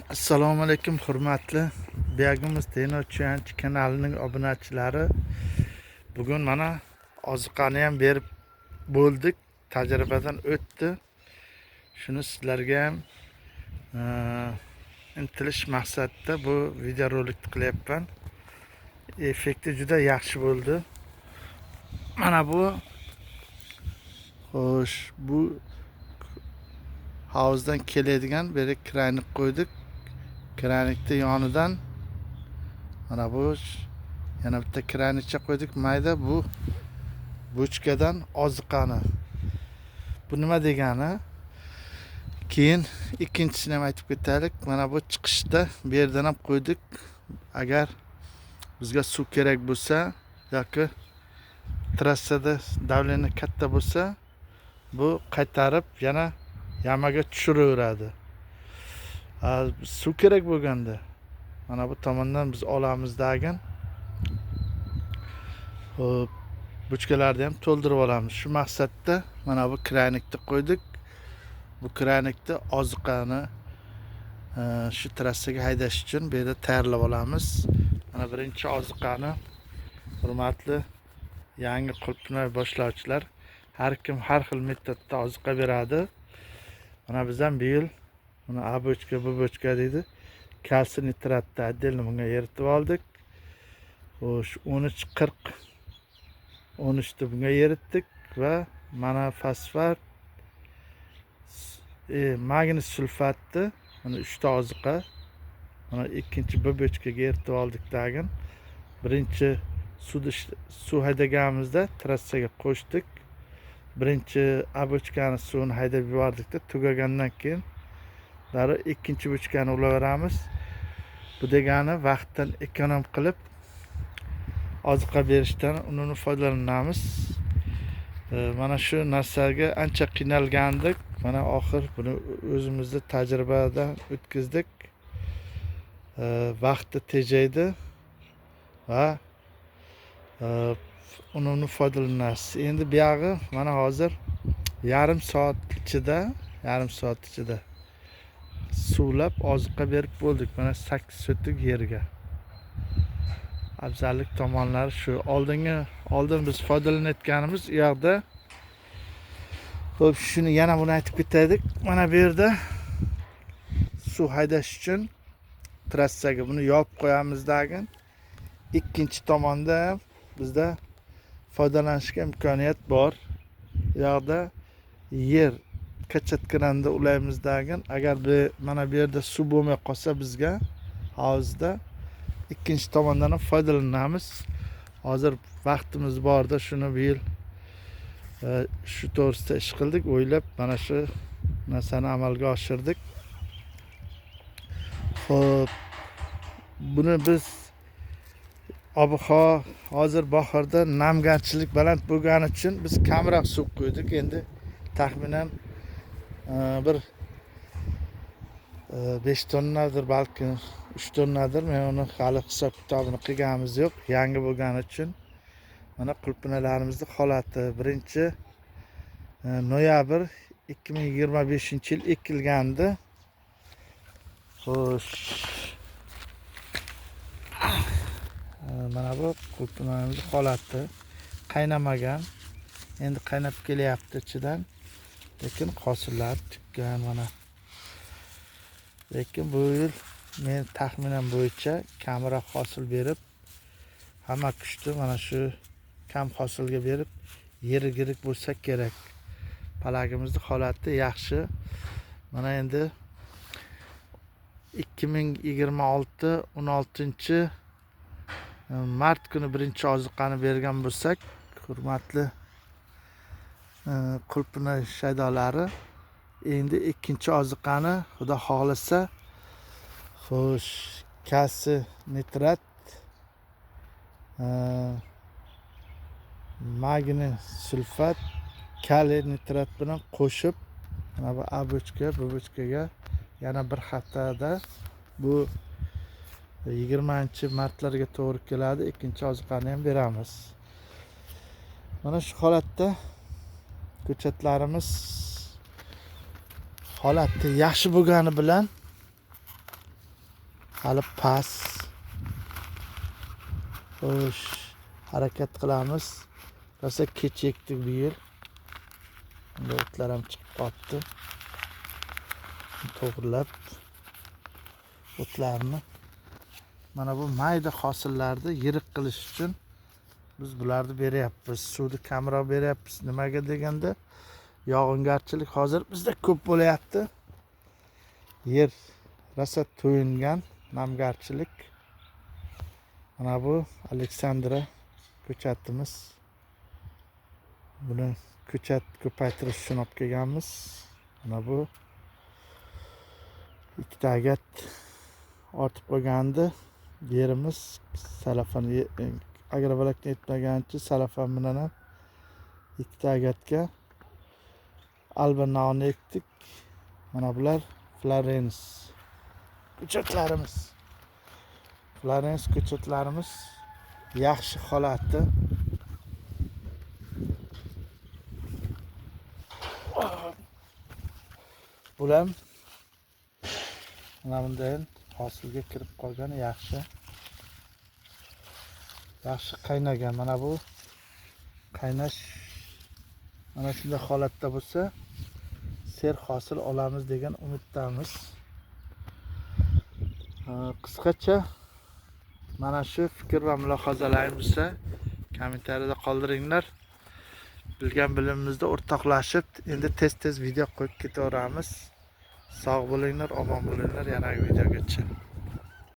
Assalomu alaykum hurmatli Begimiz Tenochyanch kanalining obunachilari. Bugun mana oziqani ham berib bo'ldik. Tajribadan o'tdi. Shuni sizlarga ham intilish maqsadida bu videorolik qilyapman. Effekti juda yaxshi bo'ldi. Mana bu xo'sh, bu havuzdan keladigan beri kranik qo'ydik. Kranikning yonidan mana bu yana bitta kranikcha qo'ydik mayda, bu bochkadan oziqani. Bu nima degani? Keyin ikkinchisini ham aytib ketaylik. Mana bu chiqishda bu yerdan ham qo'ydik. Agar bizga suv kerak bo'lsa yoki trassada davleniya katta bo'lsa, bu qaytarib yana yamaga tushiraveradi. Suv kerak bo'lganda mana bu tomondan biz olamiz degan. Hop, bochkalarni ham to'ldirib olamiz. Shu maqsadda mana bu kranikni qo'ydik. Bu kranikni oziqani shu trassaga haydash uchun bu yerda tayyorlab olamiz. Mana birinchi oziqani hurmatli yangi qulpni boshlovchilar, har kim har xil metodda oziqa beradi. Mana biz ham bu yil buni A bochka, bu bochka deydi. Kalsiy nitratni отдельно bunga eritib oldik. Xo'sh, 13-40 13 ni bunga eritdik va mana fosfat, magniy sulfatni mana 3 ta oziqa mana ikkinchi bu bochkaga eritib oldik degan. Birinchi suv haydaganimizda trassaga qo'shdik. Birinchi A bochkani suvini haydab yubordik-da, tugagandan keyin ikkinchi bochkani ulaveramiz. Bu degani vaqtdan ekonom qilib oziqa berishdan undan foydalanamiz. Mana shu narsaga ancha qiynalgandik. Mana oxir buni o'zimizda tajribadan o'tkazdik. Vaqtni tejaydi va undan foydalanasiz. Endi bu yog'i mana hozir yarim soat ichida suvlab oziqa berib bo'ldik. Mana 8 so'tlik yerga. Afzallik tomonlari shu. Oldin biz foydalanayotganimiz u yoqda. Xo'p, shuni yana buni aytib ketaylik. Mana bu yerda suv haydash uchun trassaga buni yopib qo'yamiz degan. Ikkinchi tomonda bizda foydalanishga imkoniyat bor. Bu yoqda yer kachatkranda ulaymiz degan. Agar mana bu yerda suv bo'lmay qolsa bizga havuzda ikkinchi tomondan ham foydalanamiz. Hozir vaqtimiz borda shuni bu yil shu to'g'risida ish qildik, o'ylab mana shu narsani amalga oshirdik. Xo'p, buni biz ob-havo hozir bahorda namgarchilik baland bo'lgani uchun biz kamroq suv qo'ydik. Endi taxminan bir 5 tonnadir, balki 3 tonnadir. Men uni hali hisob kitobini qilganimiz yo'q, yangi bo'lgani uchun. Mana qulpinalarimizni holati 1-noyabr 2025-yil ekilgandi. Xo'sh, mana bu qulpinamiz holati qaynamagan. Endi qaynab kelyapti ichidan. Lekin hosillar tukkan mana. Lekin bu yil men taxminan bo'yicha kamroq hosil berib, hamma kuchni mana shu kam hosilga berib, yirik bo'lsa kerak. Palagimizning holati yaxshi. Mana endi 2026 16-mart kuni birinchi oziqani bergan bo'lsak, hurmatli qulpina shaydolari, endi ikkinchi oziqani xudo xohlasa, xo'sh, kalsiy nitrat, magniy sulfat, kaliy nitrat bilan qo'shib mana bu A bochka, bu bochkaga yana bir haftada, bu 20-martlarga to'g'ri keladi, ikkinchi oziqani ham beramiz. Mana shu holatda ko'chatlarimiz holati yaxshi bo'lgani bilan hali past. Xo'sh, harakat qilamiz. Rosa kech ekdik bu yil. O'tlar ham chiqib qolibdi. To'g'rilab o'tlarni mana bu mayda hosillarni yirik qilish uchun biz bularni beryapmiz. Suvni kamroq beryapmiz. Nimaga deganda yog'ingarchilik hozir bizda ko'p bo'layapti. Yer rosa to'yingan, namgarchilik. Mana bu Aleksandra ko'chatimiz. Buni ko'chat ko'paytirish uchun olib kelganmiz. Mana bu ikkita agat ortib qo'ygandi. Yerimiz salafan agrovolokna yetmagancha salafan bilan ham ikkita agatga albanoni ekdik. Mana bular Florence ko'chatlarimiz. Florence ko'chatlarimiz yaxshi holatda. Bular mana bunday hosilga kirib qolgan yaxshi qaynagan. Mana bu qaynash mana shunday holatda bo'lsa, ser hosil olamiz degan umiddamiz. Qisqacha mana shu fikr va mulohazalaringiz bo'lsa, kommentariyada qoldiringlar. Bilgan bilimimizda o'rtoqlashib, endi tez video qo'yib ketaveramiz. Sog' bo'linglar, omon bo'linglar. Yana videogacha.